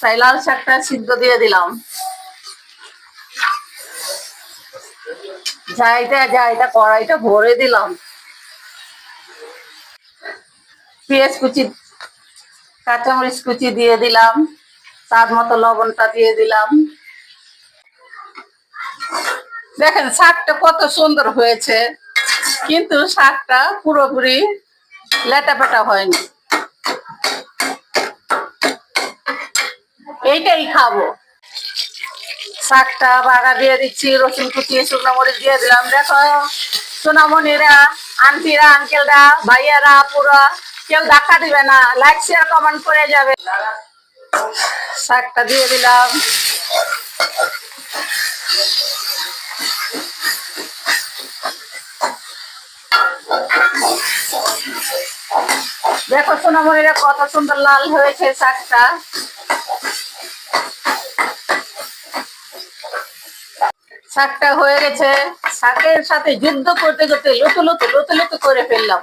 তাই লাল শাকটা সিদ্ধ দিয়ে দিলাম। যাইটা কড়াইটা ভরে দিলাম। পেঁয়াজ কুচি, কাঁচামরিচ কুচি দিয়ে দিলাম। স্বাদ মতো লবণটা দিয়ে দিলাম। দেখেন শাকটা কত সুন্দর হয়েছে, কিন্তু শাকটা পুরোপুরি লেটাপেটা হয়নি। এইটাই খাবো। শাকটা বাগা দিয়ে দিচ্ছি, রসুন কুচি, শুকনো মরিচ দিয়ে দিলাম। দেখো সোনামণিরা, আন্টিরা, আঙ্কেলরা, ভাইয়ারা, আপুরা, কেউ ধাক্কা দিবে না, লাইক শেয়ার কমেন্ট করে যাবে। শাকটা দিয়ে দিলাম। দেখো সোনামণিরা কত সুন্দর লাল হয়েছে শাকটা। শাকটা হয়ে গেছে। শাকের সাথে যুদ্ধ করতে করতে লুতু লুতু করে ফেললাম।